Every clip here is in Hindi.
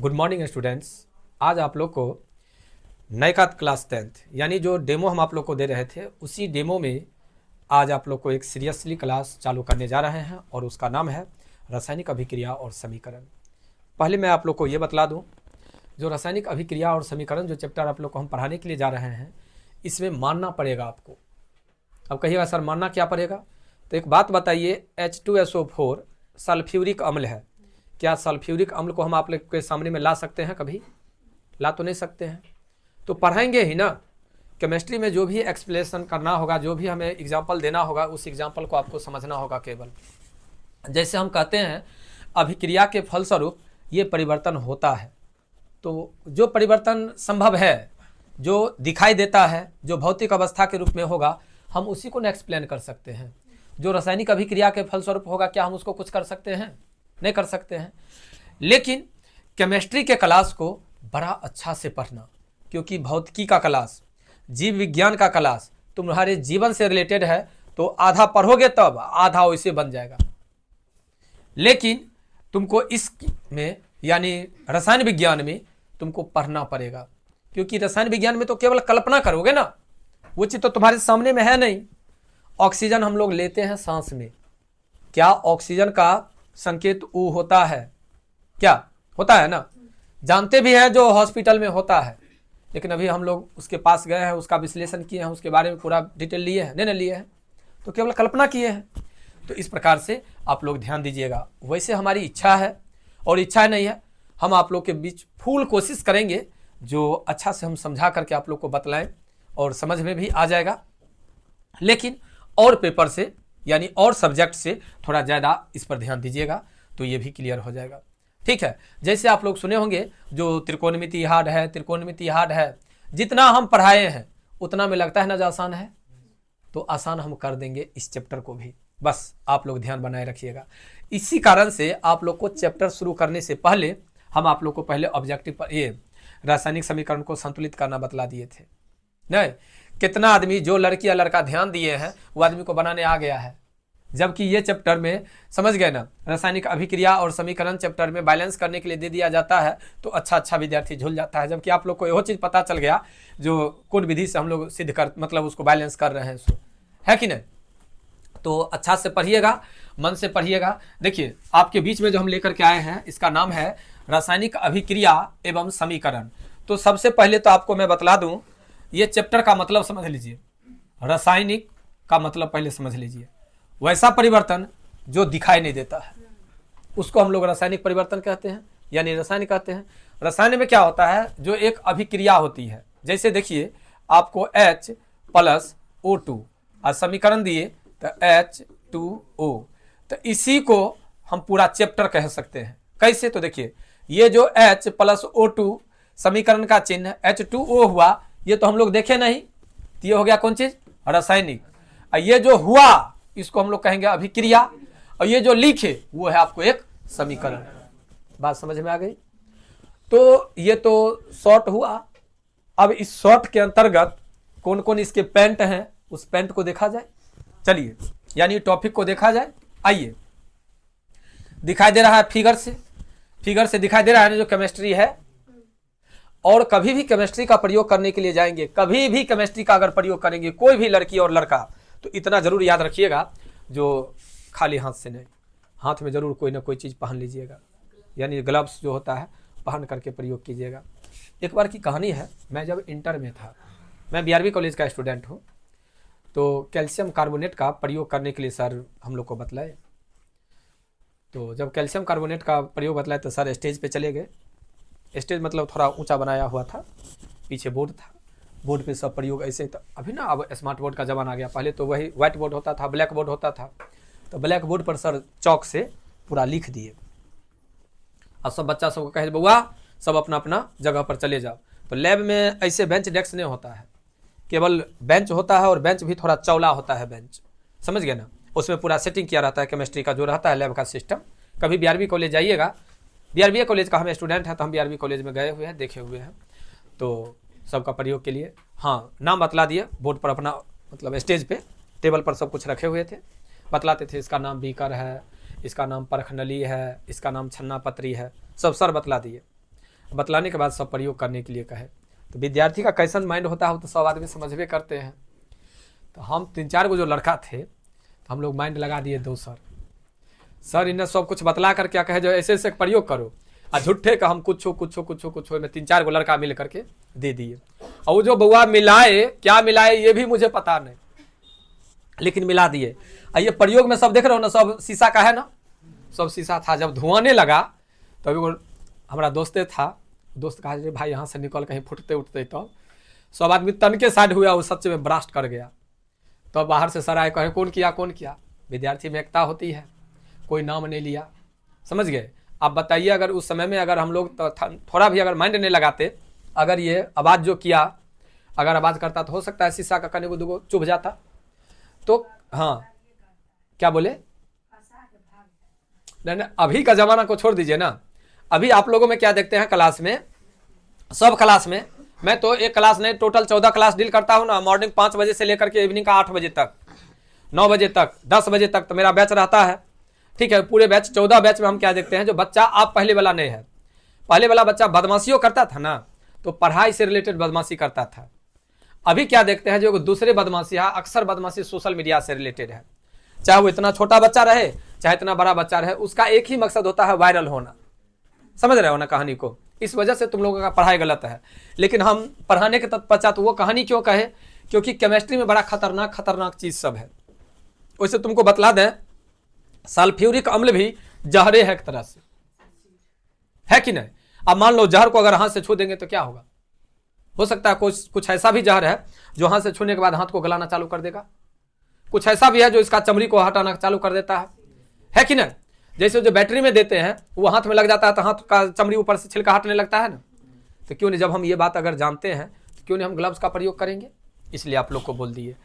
Good morning students. आज आप लोग को नए का क्लास 10th यानी जो डेमो हम आप लोग को दे रहे थे उसी डेमो में आज आप लोग को एक सीरियसली क्लास चालू करने जा रहे हैं और उसका नाम है रासायनिक अभिक्रिया और समीकरण। पहले मैं आप लोग को ये बतला दूं, जो रासायनिक अभिक्रिया और समीकरण जो चैप्टर आप लोग को हम पढ़ाने के लिए जा रहे हैं इसमें मानना पड़ेगा आपको। अब कहिएगा सर मानना क्या पड़ेगा, तो एक बात बताइए, H2SO4 सल्फ्यूरिक अम्ल है। क्या सल्फ्यूरिक अम्ल को हम आप लोग के सामने में ला सकते हैं? कभी ला तो नहीं सकते हैं, तो पढ़ाएंगे ही ना। केमिस्ट्री में जो भी एक्सप्लेनेशन करना होगा, जो भी हमें एग्जाम्पल देना होगा, उस एग्जाम्पल को आपको समझना होगा। केवल जैसे हम कहते हैं अभिक्रिया के फलस्वरूप ये परिवर्तन होता है, तो जो परिवर्तन संभव है, जो दिखाई देता है, जो भौतिक अवस्था के रूप में होगा, हम उसी को न एक्सप्लेन कर सकते हैं। जो रासायनिक अभिक्रिया के फलस्वरूप होगा, क्या हम उसको कुछ कर सकते हैं? नहीं कर सकते हैं। लेकिन केमिस्ट्री के क्लास को बड़ा अच्छा से पढ़ना, क्योंकि भौतिकी का क्लास, जीव विज्ञान का क्लास तुम्हारे जीवन से रिलेटेड है, तो आधा पढ़ोगे तब आधा वैसे बन जाएगा। लेकिन तुमको इसमें यानी रसायन विज्ञान में तुमको पढ़ना पड़ेगा, क्योंकि रसायन विज्ञान में तो केवल कल्पना करोगे ना, वो चीज तो तुम्हारे सामने में है नहीं। ऑक्सीजन हम लोग लेते हैं सांस में, क्या ऑक्सीजन का संकेत ऊ होता है? क्या होता है ना, जानते भी हैं, जो हॉस्पिटल में होता है। लेकिन अभी हम लोग उसके पास गए हैं, उसका विश्लेषण किए हैं, उसके बारे में पूरा डिटेल लिए हैं? नहीं लिए हैं, तो केवल कल्पना किए हैं। तो इस प्रकार से आप लोग ध्यान दीजिएगा। वैसे हमारी इच्छा है, और इच्छा नहीं है, हम आप लोग के बीच फुल कोशिश करेंगे जो अच्छा से हम समझा करके आप लोग को बतलाएं और समझ में भी आ जाएगा। लेकिन और पेपर से यानी और सब्जेक्ट से थोड़ा ज़्यादा इस पर ध्यान दीजिएगा, तो ये भी क्लियर हो जाएगा। ठीक है, जैसे आप लोग सुने होंगे जो त्रिकोणमिति हार्ड है, त्रिकोणमिति हार्ड है, जितना हम पढ़ाए हैं उतना में लगता है ना जो आसान है, तो आसान हम कर देंगे इस चैप्टर को भी। बस आप लोग ध्यान बनाए रखिएगा। इसी कारण से आप लोग को चैप्टर शुरू करने से पहले हम आप लोग को पहले ऑब्जेक्टिव पर ये रासायनिक समीकरण को संतुलित करना बतला दिए थे। नहीं, कितना आदमी, जो लड़की या लड़का ध्यान दिए हैं वो आदमी को बनाने आ गया है। जबकि ये चैप्टर में समझ गए ना, रासायनिक अभिक्रिया और समीकरण चैप्टर में बैलेंस करने के लिए दे दिया जाता है, तो अच्छा विद्यार्थी झूल जाता है। जबकि आप लोग को यह चीज़ पता चल गया जो कौन विधि से हम लोग सिद्ध कर, मतलब उसको बैलेंस कर रहे हैं, सो है कि नहीं। तो अच्छा से पढ़िएगा, मन से पढ़िएगा। देखिए आपके बीच में जो हम लेकर के आए हैं इसका नाम है रासायनिक अभिक्रिया एवं समीकरण। तो सबसे पहले तो आपको मैं बतला दूं, ये चैप्टर का मतलब समझ लीजिए। रासायनिक का मतलब पहले समझ लीजिए, वैसा परिवर्तन जो दिखाई नहीं देता है उसको हम लोग रासायनिक परिवर्तन कहते हैं, यानी रसायन कहते हैं। रसायन में क्या होता है, जो एक अभिक्रिया होती है। जैसे देखिए आपको H+O2 और समीकरण दिए तो H2O, तो इसी को हम पूरा चैप्टर कह सकते हैं। कैसे? तो देखिए ये जो H+O2 समीकरण का चिन्ह H2O हुआ, ये तो हम लोग देखे नहीं, तो ये हो गया कौन चीज? रासायनिक। और ये जो हुआ इसको हम लोग कहेंगे अभिक्रिया, और ये जो लिखे वो है आपको एक समीकरण। बात समझ में आ गई? तो ये तो शॉर्ट हुआ। अब इस शॉर्ट के अंतर्गत कौन कौन इसके पेंट हैं, उस पेंट को देखा जाए। चलिए, यानी टॉपिक को देखा जाए। आइए, दिखाई दे रहा है फिगर से दिखाई दे रहा है जो केमिस्ट्री है। और कभी भी केमिस्ट्री का प्रयोग करने के लिए जाएंगे, कभी भी केमिस्ट्री का अगर प्रयोग करेंगे कोई भी लड़की और लड़का, तो इतना जरूर याद रखिएगा, जो खाली हाथ से नहीं, हाथ में जरूर कोई ना कोई चीज़ पहन लीजिएगा, यानी ग्लव्स जो होता है पहन करके प्रयोग कीजिएगा। एक बार की कहानी है, मैं जब इंटर में था, मैं BRB कॉलेज का स्टूडेंट हूँ, तो कैल्शियम कार्बोनेट का प्रयोग करने के लिए सर हम लोग को बतलाए। तो जब कैल्शियम कार्बोनेट का प्रयोग बतलाए तो सर स्टेज पे चले गए। स्टेज मतलब थोड़ा ऊंचा बनाया हुआ था, पीछे बोर्ड था, बोर्ड पे सब प्रयोग ऐसे था। अभी ना अब स्मार्ट बोर्ड का ज़माना आ गया, पहले तो वही व्हाइट बोर्ड होता था, ब्लैक बोर्ड होता था। तो ब्लैक बोर्ड पर सर चौक से पूरा लिख दिए, और सब बच्चा सबको कहे बउआ सब अपना अपना जगह पर चले जाओ। तो लैब में ऐसे बेंच डेस्क नहीं होता है, केवल बेंच होता है, और बेंच भी थोड़ा चौड़ा होता है बेंच, समझ गए ना। उसमें पूरा सेटिंग किया रहता है केमिस्ट्री का जो रहता है लैब का सिस्टम। कभी BRB कॉलेज जाइएगा, BRB कॉलेज का हम स्टूडेंट है, तो हम BRB कॉलेज में गए हुए हैं, देखे हुए हैं, तो सबका प्रयोग के लिए। हाँ, नाम बतला दिए बोर्ड पर अपना, मतलब स्टेज पे टेबल पर सब कुछ रखे हुए थे, बतलाते थे इसका नाम बीकर है, इसका नाम परखनली है, इसका नाम छन्ना पत्री है, सब सर बतला दिए। बतलाने के बाद सब प्रयोग करने के लिए कहे। तो विद्यार्थी का कैसन माइंड होता है वो तो सब आदमी समझबे करते हैं। तो हम 3-4 गो जो लड़का थे तो हम लोग माइंड लगा दिए दो सर इन्हें सब कुछ बतला कर क्या कहे जो ऐसे ऐसे प्रयोग करो, और झूठे का हम कुछ में 3-4 गो लड़का मिल करके दे दिए। और वो जो बउआ मिलाए क्या मिलाए ये भी मुझे पता नहीं, लेकिन मिला दिए। और ये प्रयोग में सब देख रहे हो ना, सब शीशा का है ना, सब शीशा था। जब धुआंने लगा तो अभी हमारा दोस्ते था, दोस्त कहा रे भाई यहाँ से निकल कहीं फुटते उठते, तो सब आदमी तन के साइड हुआ, वो सच में ब्रास्ट कर गया। तो बाहर से सर आए कहे कौन किया। विद्यार्थी में एकता होती है, कोई नाम नहीं लिया, समझ गए। आप बताइए अगर उस समय में अगर हम लोग तो थोड़ा भी अगर माइंड नहीं लगाते, अगर ये आवाज़ जो किया अगर आवाज़ करता तो हो सकता है शीशा का कने को दुगो चुभ जाता। तो हाँ क्या बोले, नहीं अभी का ज़माना को छोड़ दीजिए ना। अभी आप लोगों में क्या देखते हैं क्लास में, सब क्लास में, मैं तो एक क्लास नहीं टोटल 14 क्लास डील करता हूँ ना। मॉर्निंग 5 बजे से लेकर के इवनिंग का 8 बजे तक, 9 बजे तक, 10 बजे तक तो मेरा बैच रहता है। ठीक है, पूरे बैच 14 बैच में हम क्या देखते हैं, जो बच्चा आप पहले वाला नहीं है, पहले वाला बच्चा बदमाशियों करता था ना, तो पढ़ाई से रिलेटेड बदमाशी करता था। अभी क्या देखते हैं, जो दूसरे बदमाशी है, अक्सर बदमाशी सोशल मीडिया से रिलेटेड है। चाहे वो इतना छोटा बच्चा रहे चाहे इतना बड़ा बच्चा रहे, उसका एक ही मकसद होता है वायरल होना। समझ रहे हो ना कहानी को। इस वजह से तुम लोगों का पढ़ाई गलत है। लेकिन हम पढ़ाने के तत्पश्चात वो कहानी क्यों कहे, क्योंकि केमिस्ट्री में बड़ा खतरनाक चीज सब है। वैसे तुमको बतला दें, सल्फ्यूरिक अम्ल भी जहरे है एक तरह से, है कि नहीं। अब मान लो जहर को अगर हाथ से छू देंगे तो क्या होगा, हो सकता है कुछ ऐसा भी जहर है जो हाथ से छूने के बाद हाथ को गलाना चालू कर देगा, कुछ ऐसा भी है जो इसका चमड़ी को हटाना चालू कर देता है कि नहीं। जैसे जो बैटरी में देते हैं वो हाथ में लग जाता है तो हाथ का चमड़ी ऊपर से छिलका हटने लगता है ना। तो क्यों नहीं, जब हम ये बात अगर जानते हैं तो क्यों नहीं हम ग्लव्स का प्रयोग करेंगे। इसलिए आप लोग को बोल दिए।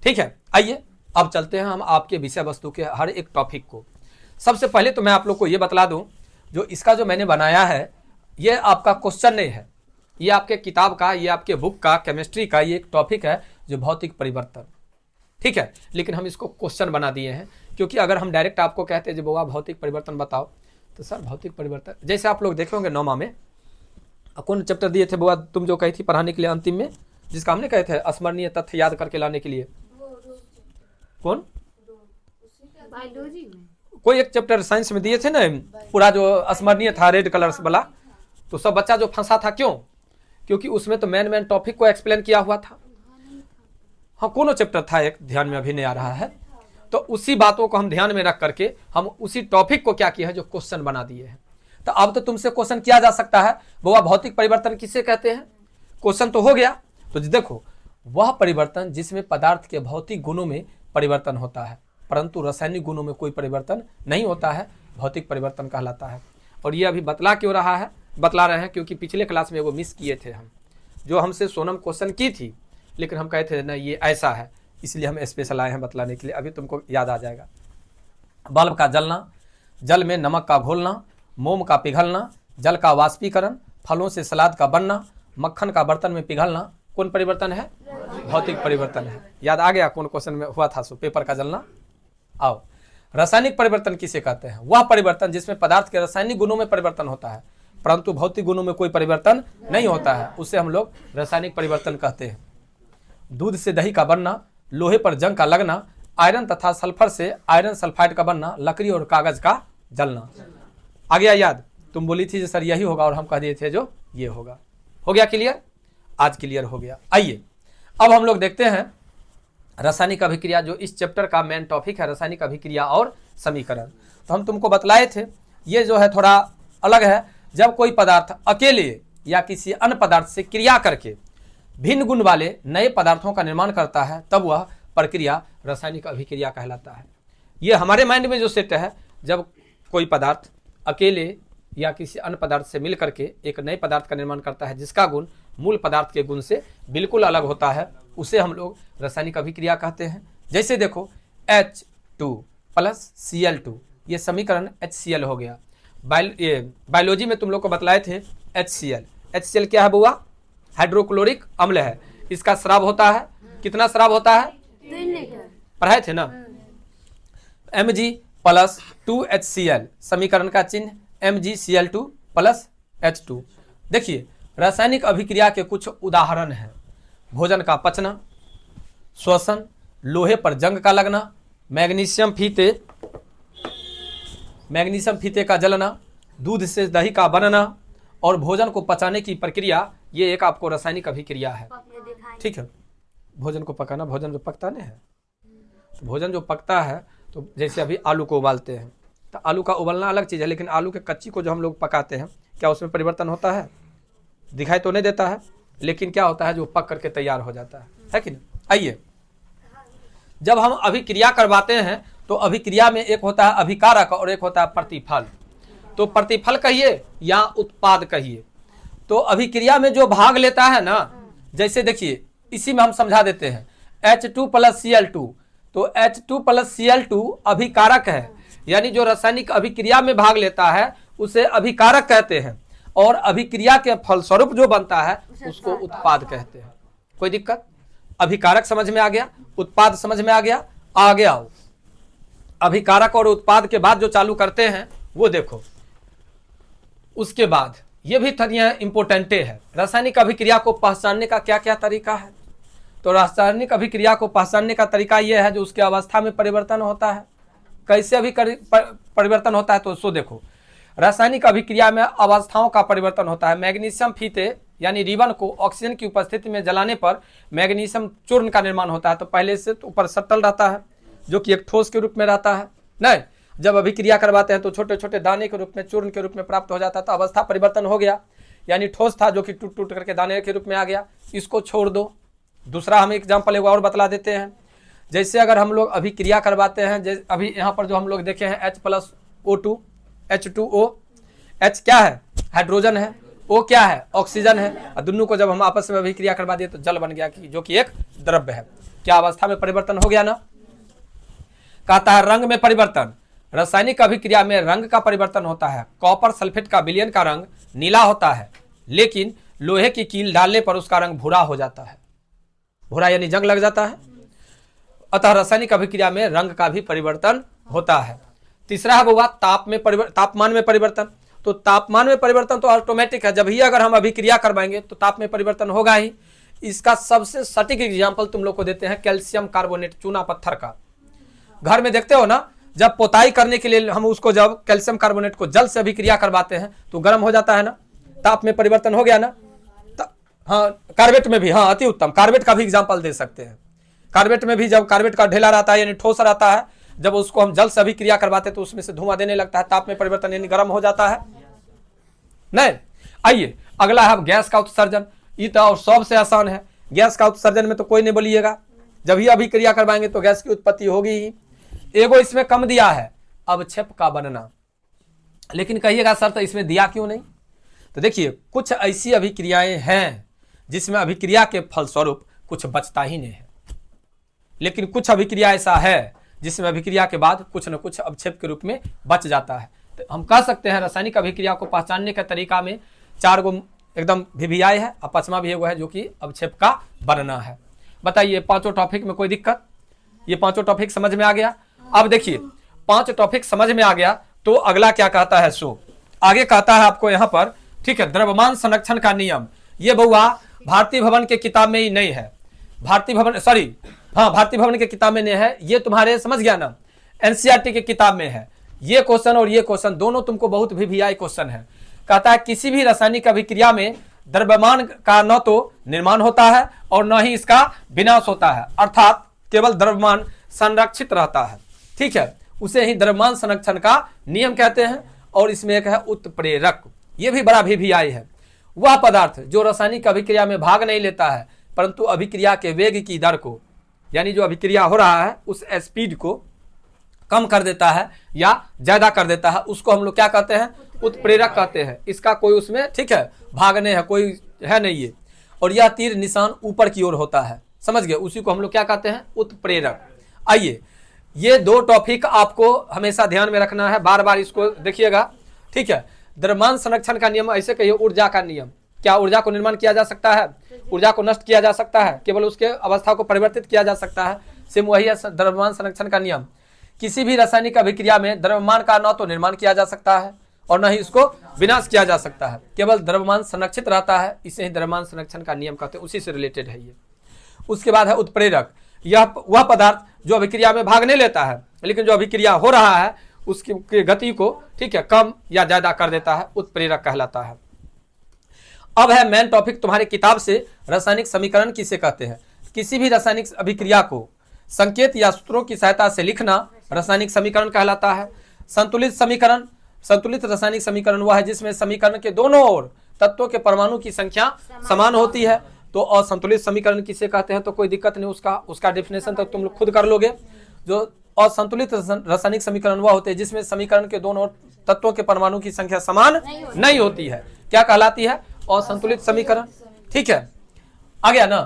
ठीक है, आइए अब चलते हैं हम आपके विषय वस्तु के हर एक टॉपिक को। सबसे पहले तो मैं आप लोग को ये बतला दूं, जो इसका जो मैंने बनाया है ये आपका क्वेश्चन नहीं है, ये आपके किताब का, ये आपके बुक का केमिस्ट्री का ये एक टॉपिक है जो भौतिक परिवर्तन। ठीक है, लेकिन हम इसको क्वेश्चन बना दिए हैं, क्योंकि अगर हम डायरेक्ट आपको कहते हैं जो बुआ भौतिक परिवर्तन बताओ, तो सर भौतिक परिवर्तन जैसे आप लोग देखे होंगे 9वां में कौन चैप्टर दिए थे बुआ तुम जो कही थी पढ़ाने के लिए अंतिम में, जिसका हमने कहे थे स्मरणीय तथ्य याद करके लाने के लिए, कौन बायोलॉजी में कोई एक चैप्टर साइंस में दिए थे ना, पूरा जो स्मरणीय था रेड कलर वाला। तो सब बच्चा जो फंसा था क्यों, क्योंकि उसमें तो मेन टॉपिक को एक्सप्लेन किया हुआ था। हाँ कौन चैप्टर था एक ध्यान में अभी नहीं आ रहा है। तो उसी बातों को हम ध्यान में रख करके हम उसी टॉपिक को क्या किया है, जो क्वेश्चन बना दिए हैं। तो अब तो तुमसे क्वेश्चन किया जा सकता है, वो भौतिक परिवर्तन किसे कहते हैं, क्वेश्चन तो हो गया। तो देखो, वह परिवर्तन जिसमें पदार्थ के भौतिक गुणों में परिवर्तन होता है परंतु रासायनिक गुणों में कोई परिवर्तन नहीं होता है, भौतिक परिवर्तन कहलाता है। और ये अभी बतला रहे हैं क्योंकि पिछले क्लास में वो मिस किए थे हम, जो हमसे सोनम क्वेश्चन की थी, लेकिन हम कहते थे ना ये ऐसा है, इसलिए हम स्पेशल आए हैं बतलाने के लिए। अभी तुमको याद आ जाएगा। बल्ब का जलना, जल में नमक का घोलना, मोम का पिघलना, जल का वाष्पीकरण, फलों से सलाद का बनना, मक्खन का बर्तन में पिघलना, कौन परिवर्तन है, भौतिक परिवर्तन है। याद आ गया कौन क्वेश्चन में हुआ था, सो पेपर का जलना। आओ, रासायनिक परिवर्तन किसे कहते हैं, वह परिवर्तन जिसमें पदार्थ के रासायनिक गुणों में परिवर्तन होता है परंतु भौतिक गुणों में कोई परिवर्तन नहीं होता है, उसे हम लोग रासायनिक परिवर्तन कहते हैं। दूध से दही का बनना, लोहे पर जंग का लगना, आयरन तथा सल्फर से आयरन सल्फाइड का बनना, लकड़ी और कागज का जलना। आ गया याद, तुम बोली थी सर यही होगा और हम कह दिए थे जो ये होगा। हो गया क्लियर, आज क्लियर हो गया। आइए अब हम लोग देखते हैं रासायनिक अभिक्रिया, जो इस चैप्टर का मेन टॉपिक है, रासायनिक अभिक्रिया और समीकरण। तो हम तुमको बतलाए थे, ये जो है थोड़ा अलग है। जब कोई पदार्थ अकेले या किसी अन्य पदार्थ से क्रिया करके भिन्न गुण वाले नए पदार्थों का निर्माण करता है, तब वह प्रक्रिया रासायनिक अभिक्रिया कहलाता है। ये हमारे माइंड में जो सेट है, जब कोई पदार्थ अकेले या किसी अन्य पदार्थ से मिल करके एक नए पदार्थ का निर्माण करता है जिसका गुण मूल पदार्थ के गुण से बिल्कुल अलग होता है, उसे हम लोग रासायनिक अभिक्रिया कहते हैं। जैसे देखो H2 प्लस Cl2, ये समीकरण HCl हो गया। बायोलॉजी में तुम लोग को बतलाए थे HCl क्या है बुआ, हाइड्रोक्लोरिक अम्ल है। इसका स्राव होता है, कितना स्राव होता है, पढ़ाए थे ना, Mg प्लस 2HCl, समीकरण का चिन्ह MgCl2 प्लस H2। देखिए रासायनिक अभिक्रिया के कुछ उदाहरण हैं: भोजन का पचना, श्वसन, लोहे पर जंग का लगना, मैग्नीशियम फीते का जलना, दूध से दही का बनना और भोजन को पचाने की प्रक्रिया, ये एक आपको रासायनिक अभिक्रिया है। ठीक है, भोजन को पकाना, भोजन जो पकता नहीं है, तो भोजन जो पकता है, तो जैसे अभी आलू को उबालते हैं, तो आलू का उबलना अलग चीज़ है, लेकिन आलू के कच्ची को जो हम लोग पकाते हैं, क्या उसमें परिवर्तन होता है? दिखाई तो नहीं देता है, लेकिन क्या होता है, जो पक करके तैयार हो जाता है कि नहीं? आइए, जब हम अभिक्रिया करवाते हैं तो अभिक्रिया में एक होता है अभिकारक और एक होता है प्रतिफल। तो प्रतिफल कहिए या उत्पाद कहिए। तो अभिक्रिया में जो भाग लेता है ना, जैसे देखिए इसी में हम समझा देते हैं, H2 + Cl2, तो H2 + Cl2 अभिकारक है, यानी जो रासायनिक अभिक्रिया में भाग लेता है उसे अभिकारक कहते हैं, और अभिक्रिया के फलस्वरूप जो बनता है उसको उत्पाद कहते हैं। कोई दिक्कत? अभिकारक समझ में आ गया, उत्पाद समझ में आ गया। आगे आओ, अभिकारक और उत्पाद के बाद जो चालू करते हैं वो देखो। उसके बाद ये भी थोड़ा इंपोर्टेंट है, रासायनिक अभिक्रिया को पहचानने का क्या क्या तरीका है। तो रासायनिक अभिक्रिया को पहचानने का तरीका यह है, जो उसके अवस्था में परिवर्तन होता है। कैसे परिवर्तन होता है, तो उसको देखो। रासायनिक अभिक्रिया में अवस्थाओं का परिवर्तन होता है। मैग्नीशियम फीते यानी रिबन को ऑक्सीजन की उपस्थिति में जलाने पर मैग्नीशियम चूर्ण का निर्माण होता है। तो पहले से तो ऊपर सटल रहता है, जो कि एक ठोस के रूप में रहता है। नहीं, जब अभिक्रिया करवाते हैं तो छोटे छोटे दाने के रूप में, चूर्ण के रूप में प्राप्त हो जाता है। तो अवस्था परिवर्तन हो गया, यानी ठोस था जो कि टूट टूट करके दाने के रूप में आ गया। इसको छोड़ दो। दूसरा हम एग्जाम्पल एक और बतला देते हैं। जैसे अगर हम लोग अभिक्रिया करवाते हैं, जैसे अभी यहाँ पर जो हम लोग देखे हैं H+O2, H2O, H क्या है? हाइड्रोजन है, O क्या है? ऑक्सीजन है। और दोनों को जब हम आपस में अभिक्रिया करवा दिए तो जल बन गया, जो कि एक द्रव्य है। क्या अवस्था में परिवर्तन हो गया ना? कहता है रंग में परिवर्तन। रासायनिक अभिक्रिया में रंग का परिवर्तन होता है। कॉपर सल्फेट का विलयन का रंग नीला होता है, लेकिन लोहे की कील डालने पर उसका रंग भूरा हो जाता है। भूरा यानी जंग लग जाता है। अतः रासायनिक अभिक्रिया में रंग का भी परिवर्तन होता है। तीसरा है हुआ तापमान में परिवर्तन। तो तापमान में परिवर्तन तो ऑटोमेटिक है, जब ही अगर हम अभिक्रिया करवाएंगे तो ताप में परिवर्तन होगा ही। इसका सबसे सटीक एग्जाम्पल तुम लोग को देते हैं कैल्शियम कार्बोनेट, चूना पत्थर का। घर में देखते हो ना, जब पोताई करने के लिए हम उसको जब कैल्शियम कार्बोनेट को जल से अभिक्रिया करवाते हैं तो गर्म हो जाता है ना, ताप में परिवर्तन हो गया ना। हाँ, कार्बेट में भी, हाँ अति उत्तम, कार्बेट का भी एग्जाम्पल दे सकते हैं। कार्बेट में भी जब कार्बेट का ढेला रहता है यानी ठोस रहता है, जब उसको हम जल से अभिक्रिया करवाते हैं तो उसमें से धुआं देने लगता है, ताप में परिवर्तन यानी गर्म हो जाता है। नहीं, आइए अगला है गैस का उत्सर्जन। ये तो और सबसे आसान है। गैस का उत्सर्जन में तो कोई नहीं बोलिएगा, जब ही अभिक्रिया करवाएंगे तो गैस की उत्पत्ति होगी ही। एगो इसमें कम दिया है, अवक्षेप का बनना। लेकिन कहिएगा सर तो इसमें दिया क्यों नहीं? तो देखिए कुछ ऐसी अभिक्रियाएं हैं जिसमें अभिक्रिया के फलस्वरूप कुछ बचता ही नहीं है, लेकिन कुछ अभिक्रिया ऐसा है जिसमें अभिक्रिया के बाद कुछ न कुछ अवक्षेप के रूप में बच जाता है। तो हम कह सकते हैं रासायनिक अभिक्रिया को पहचानने के तरीका में 4 गो एकदम भिभियाई है और 5वां भी एगो है जो कि अवक्षेप का बनना है। बताइए 5 टॉपिक में कोई दिक्कत? ये 5 टॉपिक समझ में आ गया? अब देखिए 5 टॉपिक समझ में आ गया तो अगला क्या कहता है, सो आगे कहता है आपको यहाँ पर, ठीक है, द्रव्यमान संरक्षण का नियम। ये बउआ भारतीय भवन के किताब में ही नहीं है, भारतीय भवन के किताब में नहीं है, ये तुम्हारे समझ गया ना, एनसीईआरटी के किताब में है। ये क्वेश्चन और ये क्वेश्चन दोनों तुमको बहुत भिभियाई क्वेश्चन है। कहता है किसी भी रासायनिक अभिक्रिया में द्रव्यमान का न तो निर्माण होता है और न ही इसका विनाश होता है, अर्थात केवल द्रव्यमान संरक्षित रहता है। ठीक है, उसे ही द्रव्यमान संरक्षण का नियम कहते हैं। और इसमें एक है उत्प्रेरक, ये भी बड़ा भिभियाई है। वह पदार्थ जो रासायनिक अभिक्रिया में भाग नहीं लेता है परंतु अभिक्रिया के वेग की दर को, यानी जो अभिक्रिया हो रहा है उस स्पीड को कम कर देता है या ज्यादा कर देता है, उसको हम लोग क्या कहते हैं? उत्प्रेरक कहते हैं। इसका कोई उसमें, ठीक है, भागने है कोई है नहीं ये। और यह तीर निशान ऊपर की ओर होता है, समझ गए, उसी को हम लोग क्या कहते हैं? उत्प्रेरक। आइए ये 2 टॉपिक आपको हमेशा ध्यान में रखना है, बार बार इसको देखिएगा। ठीक है, द्रव्यमान संरक्षण का नियम ऐसे कहिए ऊर्जा का नियम। क्या ऊर्जा को निर्माण किया जा सकता है? ऊर्जा को नष्ट किया जा सकता है, केवल उसके अवस्था को परिवर्तित किया जा सकता है। सेम वही है द्रव्यमान संरक्षण का नियम। किसी भी रासायनिक अभिक्रिया में द्रव्यमान का न तो निर्माण किया जा सकता है और न ही इसको विनाश किया जा सकता है। केवल द्रव्यमान संरक्षित रहता है, इसे ही द्रव्यमान संरक्षण का नियम कहते हैं, उसी से रिलेटेड है ये। उसके बाद है उत्प्रेरक। यह वह पदार्थ जो अभिक्रिया में भाग नहीं लेता है, लेकिन जो अभिक्रिया हो रहा है उसकी गति को, ठीक है, कम या ज्यादा कर देता है, उत्प्रेरक कहलाता है। अब है मेन टॉपिक तुम्हारी किताब से, रासायनिक समीकरण किसे कहते हैं। किसी भी रासायनिक अभिक्रिया को संकेत या सूत्रों की सहायता से लिखना रासायनिक समीकरण कहलाता है। संतुलित समीकरण, संतुलित रासायनिक समीकरण वह है जिसमें समीकरण के दोनों ओर तत्वों के परमाणु की संख्या समान होती है। तो असंतुलित समीकरण किसे कहते हैं, तो कोई दिक्कत नहीं, उसका डेफिनेशन तो तुम लोग खुद कर लोगे। जो असंतुलित रासायनिक समीकरण वह होते हैं जिसमें समीकरण के दोनों तत्वों के परमाणु की संख्या समान नहीं होती है, क्या कहलाती है, असंतुलित समीकरण। ठीक है, आ गया ना,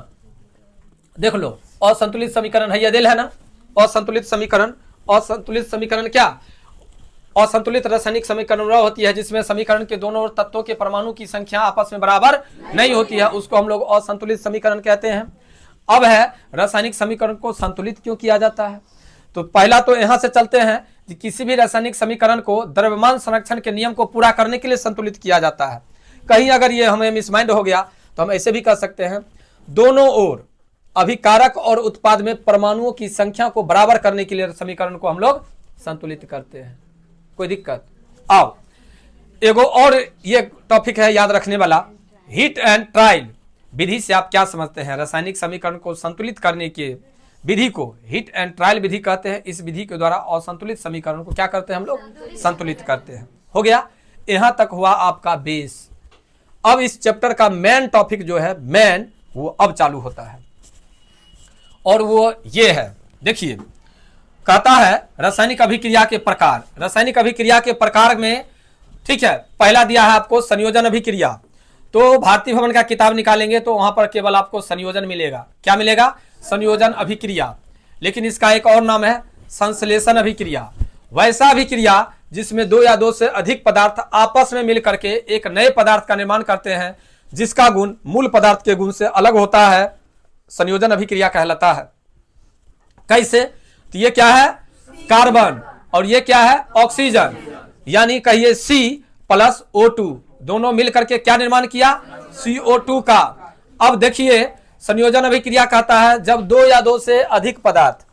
देख लो, असंतुलित समीकरण है, ये दिल है ना, असंतुलित समीकरण। असंतुलित समीकरण क्या, असंतुलित रासायनिक समीकरण वह होती है जिसमें समीकरण के दोनों तत्वों के परमाणु की संख्या आपस में बराबर नहीं होती है, उसको हम लोग असंतुलित समीकरण कहते हैं। अब है रासायनिक समीकरण को संतुलित क्यों किया जाता है। तो पहला तो यहां से चलते हैं कि किसी भी रासायनिक समीकरण को द्रव्यमान संरक्षण के नियम को पूरा करने के लिए संतुलित किया जाता है। कहीं अगर ये हमें मिसमाइंड हो गया तो हम ऐसे भी कह सकते हैं, दोनों ओर अभिकारक और उत्पाद में परमाणुओं की संख्या को बराबर करने के लिए समीकरण को हम लोग संतुलित करते हैं। कोई दिक्कत। आओ एगो और ये टॉपिक है याद रखने वाला, हीट एंड ट्रायल विधि से आप क्या समझते हैं। रासायनिक समीकरण को संतुलित करने के विधि को हीट एंड ट्रायल विधि कहते हैं। इस विधि के द्वारा असंतुलित समीकरण को क्या करते हैं हम लोग, संतुलित करते हैं। हो गया, यहां तक हुआ आपका बेस। अब इस चैप्टर का मेन टॉपिक जो है, मेन, वो अब चालू होता है और वो ये है, देखिए, कहता है रासायनिक अभिक्रिया के प्रकार। रासायनिक अभिक्रिया के प्रकार में, ठीक है, पहला दिया है आपको संयोजन अभिक्रिया। तो भारतीय भवन का किताब निकालेंगे तो वहां पर केवल आपको संयोजन मिलेगा। क्या मिलेगा, संयोजन अभिक्रिया। लेकिन इसका एक और नाम है संश्लेषण अभिक्रिया। वैसा अभिक्रिया जिसमें दो या दो से अधिक पदार्थ आपस में मिलकर के एक नए पदार्थ का निर्माण करते हैं जिसका गुण मूल पदार्थ के गुण से अलग होता है, संयोजन अभिक्रिया कहलाता है। कैसे, तो ये क्या है, कार्बन, और ये क्या है, ऑक्सीजन, यानी कहिए C+O2 दोनों मिलकर के क्या निर्माण किया, CO2 का। अब देखिए, संयोजन अभिक्रिया कहता है जब दो या दो से अधिक पदार्थ,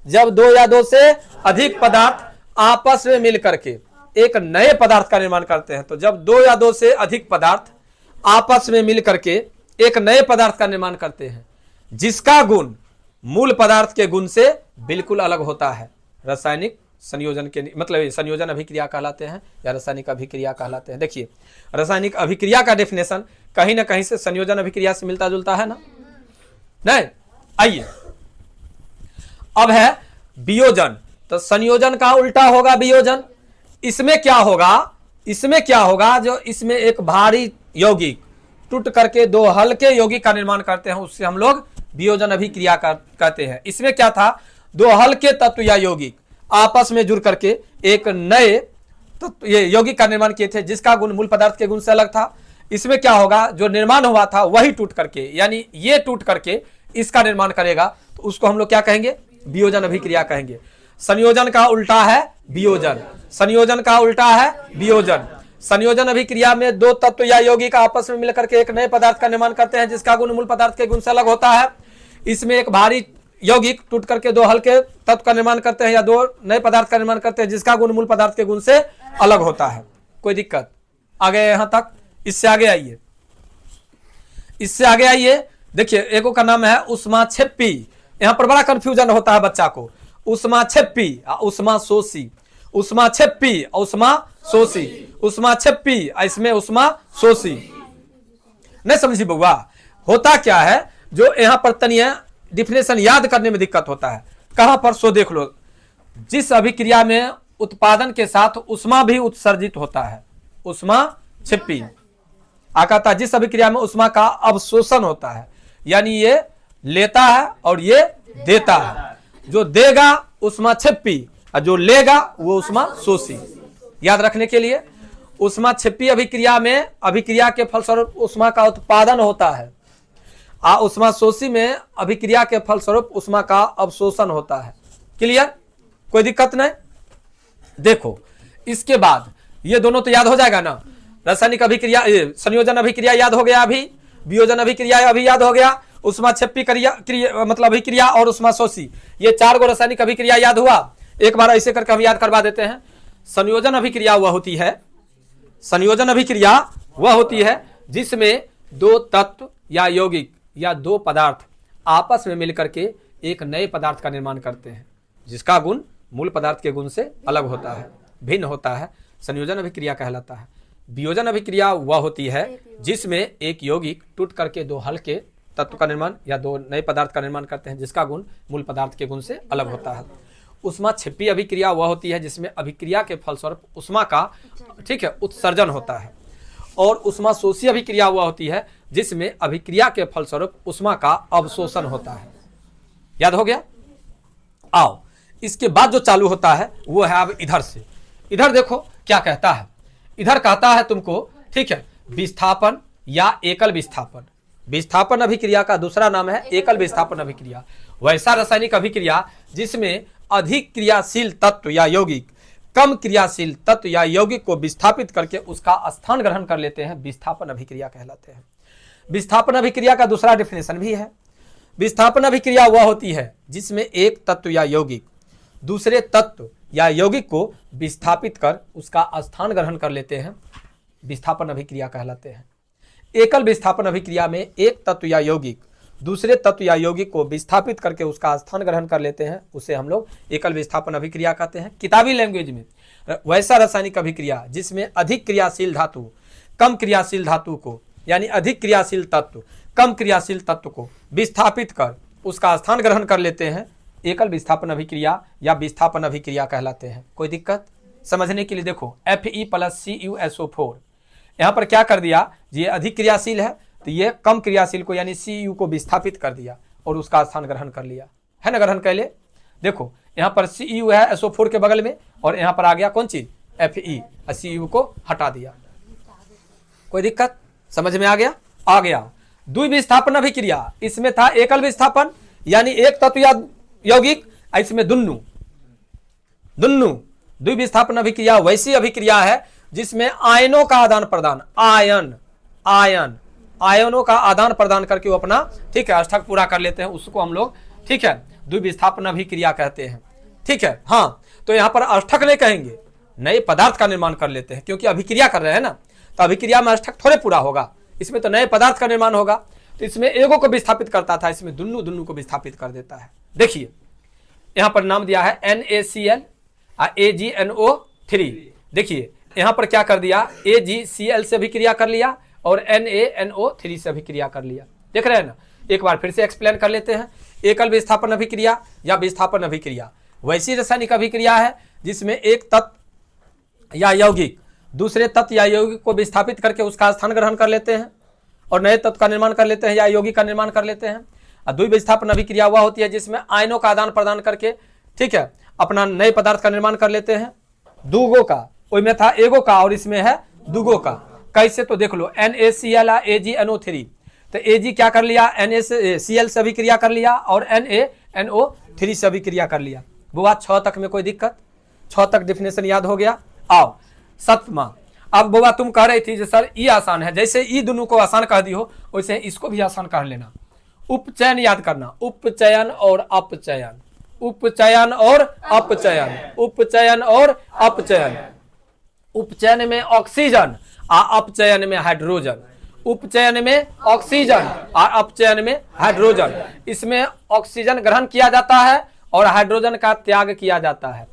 जब दो या दो से अधिक पदार्थ आपस में मिलकर के एक नए पदार्थ का निर्माण करते हैं। तो जब दो या दो से अधिक पदार्थ आपस में मिलकर के एक नए पदार्थ का निर्माण करते हैं जिसका गुण मूल पदार्थ के गुण से बिल्कुल अलग होता है, रासायनिक संयोजन के, मतलब संयोजन अभिक्रिया कहलाते हैं या रासायनिक अभिक्रिया कहलाते हैं। देखिए, रासायनिक अभिक्रिया का डेफिनेशन कहीं ना कहीं से संयोजन अभिक्रिया से मिलता जुलता है ना, नहीं। आइए, अब है वियोजन। तो संयोजन का उल्टा होगा वियोजन। इसमें क्या होगा, इसमें क्या होगा, जो इसमें एक भारी यौगिक टूट करके दो हल्के यौगिक का निर्माण करते हैं, उससे हम लोग वियोजन अभिक्रिया कहते हैं। इसमें क्या था, दो हल्के तत्व या यौगिक आपस में जुड़ करके एक नए तत्व ये यौगिक का निर्माण किए थे जिसका गुण मूल पदार्थ के गुण से अलग था। इसमें क्या होगा, जो निर्माण हुआ था वही टूट करके, यानी ये टूट करके इसका निर्माण करेगा, तो उसको हम लोग क्या कहेंगे, वियोजन अभिक्रिया कहेंगे। संयोजन का उल्टा है वियोजन, संयोजन का उल्टा है वियोजन। संयोजन अभिक्रिया में दो तत्व या यौगिक आपस में मिलकर के एक नए पदार्थ का निर्माण करते हैं जिसका गुण मूल पदार्थ के गुण से अलग होता है। इसमें एक भारी यौगिक टूट करके दो हल्के तत्व का निर्माण करते हैं या दो नए पदार्थ का निर्माण करते हैं जिसका गुण मूल पदार्थ के गुण से अलग होता है। कोई दिक्कत, आगे यहां तक। इससे आगे आइए, इससे आगे आइए, देखिए, एगो का नाम है उष्माक्षेपी। यहां पर बड़ा कंफ्यूजन होता है बच्चा को, उष्माक्षेपी, उष्माशोषी, उष्माक्षेपी, उष्माशोषी, उष्माक्षेपी, इसमें उष्माशोषी, नहीं समझी बउआ। होता क्या है, जो यहां पर तनिया डिफिनेशन याद करने में दिक्कत होता है। कहां पर, सो देख लो, जिस अभिक्रिया में उत्पादन के साथ उष्मा भी उत्सर्जित होता है, उष्माक्षेपी। आकाता, जिस अभिक्रिया में उष्मा का अवशोषण होता है, यानी ये लेता है और ये देता है। जो देगा उष्माक्षेपी और जो लेगा वो उष्माशोषी। याद रखने के लिए, उष्माक्षेपी अभिक्रिया में अभिक्रिया के फलस्वरूप उष्मा का उत्पादन होता है, उष्माशोषी में अभिक्रिया के फलस्वरूप उष्मा का अवशोषण होता है। क्लियर, कोई दिक्कत नहीं। देखो, इसके बाद ये दोनों तो याद हो जाएगा ना। रासायनिक अभिक्रिया, संयोजन अभिक्रिया याद हो गया अभी, वियोजन अभिक्रिया अभी याद हो गया, उष्माक्षेपी क्रिया मतलब अभिक्रिया और उष्माशोषी, ये 4 गो रासायनिक अभिक्रिया याद हुआ। एक बार ऐसे करके हम याद करवा देते हैं। संयोजन अभिक्रिया वह होती है, संयोजन अभिक्रिया वह होती है जिसमें 2 तत्व या यौगिक या 2 पदार्थ आपस में मिलकर के एक नए पदार्थ का निर्माण करते हैं, जिसका गुण मूल पदार्थ के गुण से अलग होता है, भिन्न होता है, संयोजन अभिक्रिया कहलाता है। वियोजन अभिक्रिया वह होती है जिसमें एक यौगिक टूट करके 2 हल्के तत्व का निर्माण या 2 नए पदार्थ का निर्माण करते हैं, जिसका गुण मूल पदार्थ के गुण से अलग होता है। उष्माक्षेपी अभिक्रिया वह होती है जिसमें अभिक्रिया के फलस्वरूप उष्मा का, ठीक है, उत्सर्जन होता है। और उष्माशोषी अभिक्रिया वह होती है जिसमें अभिक्रिया के फलस्वरूप उष्मा का अवशोषण होता है। याद हो गया। आओ इसके बाद जो चालू होता है वो है अब इधर से। इधर देखो क्या कहता है, इधर कहता है तुमको, ठीक है, विस्थापन या एकल विस्थापन। विस्थापन अभिक्रिया का दूसरा नाम है एकल विस्थापन अभिक्रिया। वैसा रासायनिक अभिक्रिया जिसमें अधिक क्रियाशील तत्व या यौगिक कम क्रियाशील तत्व या यौगिक को विस्थापित करके उसका स्थान ग्रहण कर लेते हैं, विस्थापन अभिक्रिया कहलाते हैं। विस्थापन अभिक्रिया का दूसरा डेफिनेशन भी है। विस्थापन अभिक्रिया वह होती है जिसमें एक तत्व या यौगिक दूसरे तत्व या यौगिक को विस्थापित कर उसका स्थान ग्रहण कर लेते हैं, विस्थापन अभिक्रिया कहलाते हैं। एकल विस्थापन अभिक्रिया में एक तत्व या यौगिक दूसरे तत्व या यौगिक को विस्थापित करके उसका स्थान ग्रहण कर लेते हैं, उसे हम लोग एकल विस्थापन अभिक्रिया कहते हैं। किताबी लैंग्वेज में वैसा रासायनिक अभिक्रिया जिसमें अधिक क्रियाशील धातु कम क्रियाशील धातु को, यानी अधिक क्रियाशील तत्व कम क्रियाशील तत्व को विस्थापित कर उसका स्थान ग्रहण कर लेते हैं, एकल विस्थापन अभिक्रिया या विस्थापन अभिक्रिया कहलाते हैं। कोई दिक्कत समझने के लिए देखो, Fe+CuSO4 यहां पर क्या कर दिया, ये अधिक क्रियाशील है तो ये कम क्रियाशील को यानी Cu को विस्थापित कर दिया और उसका स्थान ग्रहण कर लिया, है ना, ग्रहण कर ले। देखो यहां पर Cu है SO4 के बगल में और यहां पर आ गया कौन चीज, Fe, Cu को हटा दिया। कोई दिक्कत समझ में आ गया? आ गया। द्विविस्थापन अभिक्रिया, इसमें था एकल विस्थापन यानी एक तत्व या यौगिक, इसमें दुन्नु। द्विविस्थापन अभिक्रिया वैसी अभिक्रिया है जिसमें आयनों का आदान प्रदान, आयनों का आदान प्रदान करके वो अपना, ठीक है, अष्टक पूरा कर लेते हैं, उसको हम लोग, ठीक है, द्विविस्थापन अभिक्रिया कहते हैं। ठीक है, हाँ, तो यहां पर अष्टक नहीं कहेंगे, नए पदार्थ का निर्माण कर लेते हैं, क्योंकि अभिक्रिया कर रहे हैं ना, तो अभिक्रिया में अष्टक थोड़े पूरा होगा, इसमें तो नए पदार्थ का निर्माण होगा। तो इसमें एगो को विस्थापित करता था, इसमें दुन्नु को विस्थापित कर देता है। देखिए यहां पर नाम दिया है NaCl AgNO3। देखिए यहां पर क्या कर दिया, AgCl से अभिक्रिया कर लिया और NaNO3 से अभिक्रिया कर लिया। देख रहे हैं ना, एक बार फिर से एक्सप्लेन कर लेते हैं। एकल विस्थापन अभिक्रिया या विस्थापन अभिक्रिया वैसी रासायनिक अभिक्रिया है जिसमें एक तत्व या यौगिक दूसरे तत्व या यौगिक को विस्थापित करके उसका स्थान ग्रहण कर लेते हैं और नए तत्व का निर्माण कर लेते हैं या यौगिक का निर्माण कर लेते हैं। और द्विविस्थापन अभिक्रिया वह होती है जिसमें आयनों का आदान प्रदान करके, ठीक है, अपना नए पदार्थ का निर्माण कर लेते हैं। दूगो का, उसमें था एगो का और इसमें है दूगो का। कैसे, तो देख लो, NaCl AgNO3, तो Ag क्या कर लिया, NaCl से अभिक्रिया कर लिया और NaNO3 से अभिक्रिया कर लिया। बुआ 6 तक में कोई दिक्कत? 6 तक डिफिनेशन याद हो गया। आओ 7वां। अब बुआ तुम कह रही थी सर ई आसान है, जैसे ई दोनों को आसान कह दी हो वैसे इसको भी आसान कर लेना। उपचयन याद करना, उपचयन और अपचयन, उपचयन और अपचयन, उपचयन और अपचयन। उपचयन में ऑक्सीजन और अपचयन में हाइड्रोजन, उपचयन में ऑक्सीजन और अपचयन में हाइड्रोजन। इसमें ऑक्सीजन ग्रहण किया जाता है और हाइड्रोजन का त्याग किया जाता है।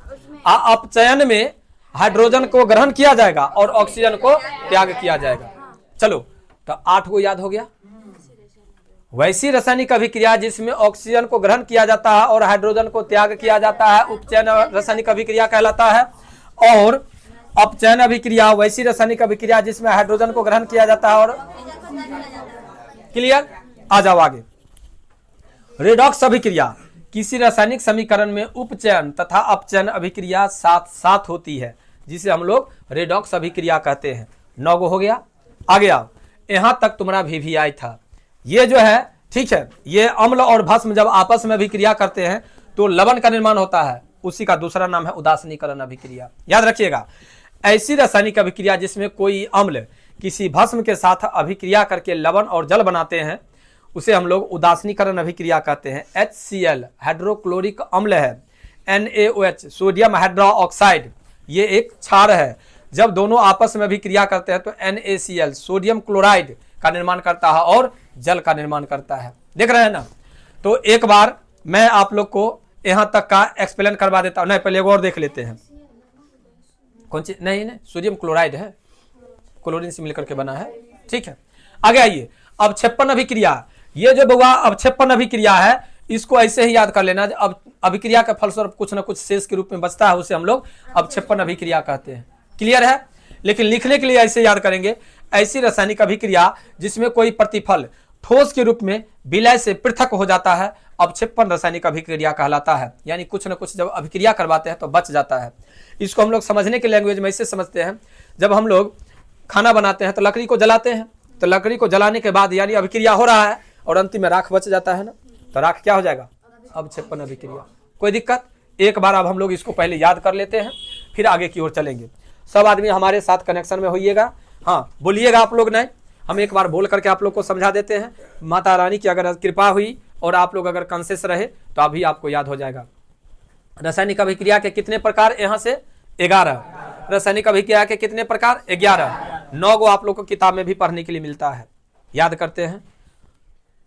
अपचयन में हाइड्रोजन को ग्रहण किया जाएगा और ऑक्सीजन को त्याग किया जाएगा। चलो तो 8 को याद हो गया। वैसी रासायनिक अभिक्रिया जिसमें ऑक्सीजन को ग्रहण किया जाता है और हाइड्रोजन को त्याग किया जाता है उपचयन रासायनिक अभिक्रिया कहलाता है। और अपचयन अभिक्रिया वैसी रासायनिक अभिक्रिया जिसमें हाइड्रोजन को ग्रहण किया जाता है और, क्लियर? आ जाओ आगे। रेडॉक्स अभिक्रिया, किसी रासायनिक समीकरण में उपचयन तथा अपचयन अभिक्रिया साथ साथ होती है जिसे हम लोग रेडॉक्स अभिक्रिया कहते हैं। 9 गो हो गया। आगे आओ, यहां तक तुम्हारा VVI था। ये जो है, ठीक है, ये अम्ल और भस्म जब आपस में अभिक्रिया करते हैं तो लवण का निर्माण होता है, उसी का दूसरा नाम है उदासीनीकरण अभिक्रिया। याद रखिएगा, ऐसी रासायनिक अभिक्रिया जिसमें कोई अम्ल किसी भस्म के साथ अभिक्रिया करके लवण और जल बनाते हैं उसे हम लोग उदासीनीकरण अभिक्रिया कहते हैं। HCl हाइड्रोक्लोरिक अम्ल है, NaOH सोडियम हाइड्रोक्साइड ये एक क्षार है। जब दोनों आपस में अभिक्रिया करते हैं तो NaCl सोडियम क्लोराइड का निर्माण करता है और जल का निर्माण करता है। देख रहे हैं ना। तो एक बार मैं आप लोग को यहां तक का एक्सप्लेन करवा देता हूं। नहीं, पहले एक और देख लेते हैं। कौन सी? नहीं, सोडियम क्लोराइड है, क्लोरीन से मिलकर के बना है। ठीक है, आगे आइए। अवक्षेपण अभिक्रिया, ये जो बउआ अवक्षेपण अभिक्रिया है इसको ऐसे ही याद कर लेना। अब अभिक्रिया के फलस्वरूप कुछ ना कुछ शेष के रूप में बचता है, उसे हम लोग अवक्षेपण अभिक्रिया कहते हैं। क्लियर है? लेकिन लिखने के लिए ऐसे याद करेंगे, ऐसी रासायनिक अभिक्रिया जिसमें कोई प्रतिफल ठोस के रूप में विलय से पृथक हो जाता है अवक्षेपण रासायनिक अभिक्रिया कहलाता है। यानी कुछ न कुछ जब अभिक्रिया करवाते हैं तो बच जाता है। इसको हम लोग समझने के लैंग्वेज में ऐसे समझते हैं, जब हम लोग खाना बनाते हैं तो लकड़ी को जलाते हैं, तो लकड़ी को जलाने के बाद यानी अभिक्रिया हो रहा है और अंतिम में राख बच जाता है ना, तो राख क्या हो जाएगा? अवक्षेपण अभिक्रिया। कोई दिक्कत? एक बार अब हम लोग इसको पहले याद कर लेते हैं, फिर आगे की ओर चलेंगे। सब आदमी हमारे साथ कनेक्शन में होइएगा। हाँ, बोलिएगा आप लोग। नहीं, हम एक बार बोल करके आप लोग को समझा देते हैं। माता रानी की अगर कृपा हुई और आप लोग अगर कॉन्शियस रहे तो अभी आपको याद हो जाएगा। रासायनिक अभिक्रिया के कितने प्रकार? यहाँ से 11। रासायनिक अभिक्रिया के कितने प्रकार? 11। 9 गो आप लोग को किताब में भी पढ़ने के लिए मिलता है। याद करते हैं।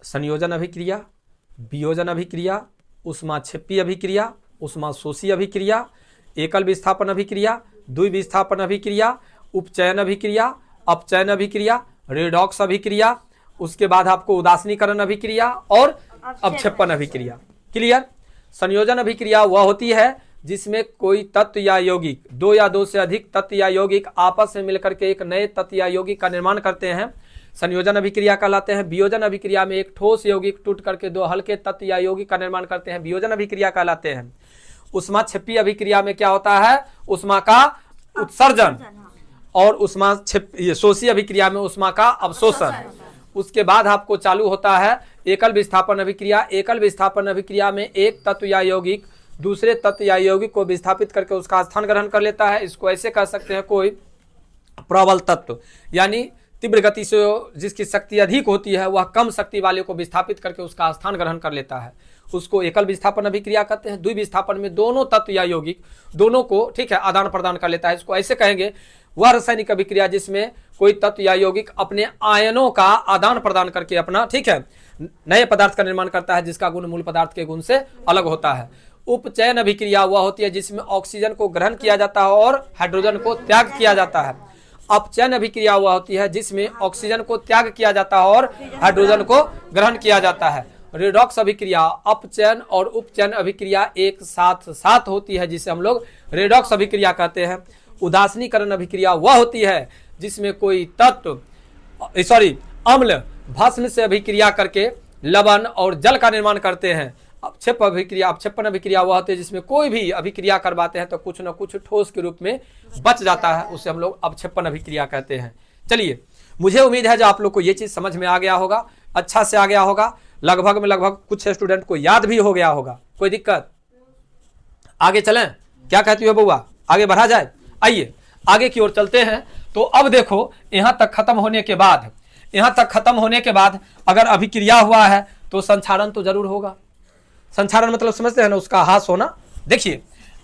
संयोजन अभिक्रिया, वियोजन अभिक्रिया, ऊष्माक्षेपी अभिक्रिया, ऊष्माशोषी अभिक्रिया, एकल विस्थापन अभिक्रिया, द्विविस्थापन अभिक्रिया, उपचयन अभिक्रिया, अपचयन अभिक्रिया, रेडॉक्स अभिक्रिया, उसके बाद आपको उदासीनीकरण अभिक्रिया और अवक्षेपण अभिक्रिया। क्लियर? संयोजन अभिक्रिया वह होती है जिसमें कोई तत्व या यौगिक, 2 या 2 से अधिक तत्व या यौगिक आपस में मिलकर के एक नए तत्व या यौगिक का निर्माण करते हैं, संयोजन अभिक्रिया कहलाते हैं। वियोजन अभिक्रिया में एक ठोस यौगिक टूट करके 2 हल्के तत्व या यौगिक का निर्माण करते हैं, वियोजन अभिक्रिया कहलाते हैं। ऊष्माक्षेपी अभिक्रिया में क्या होता है? ऊष्मा का उत्सर्जन, और ऊष्माशोषी अभिक्रिया में ऊष्मा का अवशोषण। उसके बाद आपको चालू होता है एकल विस्थापन अभिक्रिया। एकल विस्थापन अभिक्रिया में एक तत्व या यौगिक दूसरे तत्व या यौगिक को विस्थापित करके उसका स्थान ग्रहण कर लेता है। इसको ऐसे कह सकते हैं, कोई प्रबल तत्व यानी तीव्र गति से जिसकी शक्ति अधिक होती है वह कम शक्ति वाले को विस्थापित करके उसका स्थान ग्रहण कर लेता है, उसको एकल विस्थापन अभिक्रिया कहते हैं। द्विविस्थापन में दोनों तत्व या यौगिक दोनों को, ठीक है, आदान प्रदान कर लेता है। इसको ऐसे कहेंगे, वह रासायनिक अभिक्रिया जिसमें कोई तत्व या यौगिक अपने आयनों का आदान प्रदान करके अपना, ठीक है, नए पदार्थ का निर्माण करता है जिसका गुण मूल पदार्थ के गुण से अलग होता है। उपचयन अभिक्रिया वह होती है जिसमें ऑक्सीजन को ग्रहण किया जाता है और हाइड्रोजन को त्याग किया जाता है। अपचयन अभिक्रिया वह होती है जिसमें ऑक्सीजन को त्याग किया जाता है और हाइड्रोजन को ग्रहण किया जाता है। रेडॉक्स अभिक्रिया, अपचयन और उपचयन अभिक्रिया एक साथ साथ होती है जिसे हम लोग रेडॉक्स अभिक्रिया कहते हैं। उदासीनीकरण अभिक्रिया वह होती है जिसमें कोई अम्ल भस्म से अभिक्रिया करके लवण और जल का निर्माण करते हैं। अवक्षेपण अभिक्रिया वह होती है जिसमें कोई भी अभिक्रिया करवाते हैं तो कुछ न कुछ ठोस के रूप में बच जाता है, उसे हम लोग अवक्षेपण अभिक्रिया कहते हैं। चलिए, मुझे उम्मीद है जो आप लोग को ये चीज समझ में आ गया होगा, अच्छा से आ गया होगा, लगभग कुछ स्टूडेंट को याद भी हो गया होगा। कोई दिक्कत? आगे चलें? क्या कहती हो बउआ? आगे बढ़ा जाए? आइए आगे की ओर चलते हैं। तो अब देखो, यहां तक खत्म होने के बाद अगर अभिक्रिया हुआ है तो संक्षारण तो जरूर होगा। संक्षारण मतलब समझते हैं ना, उसका ह्रास होना। देखिए,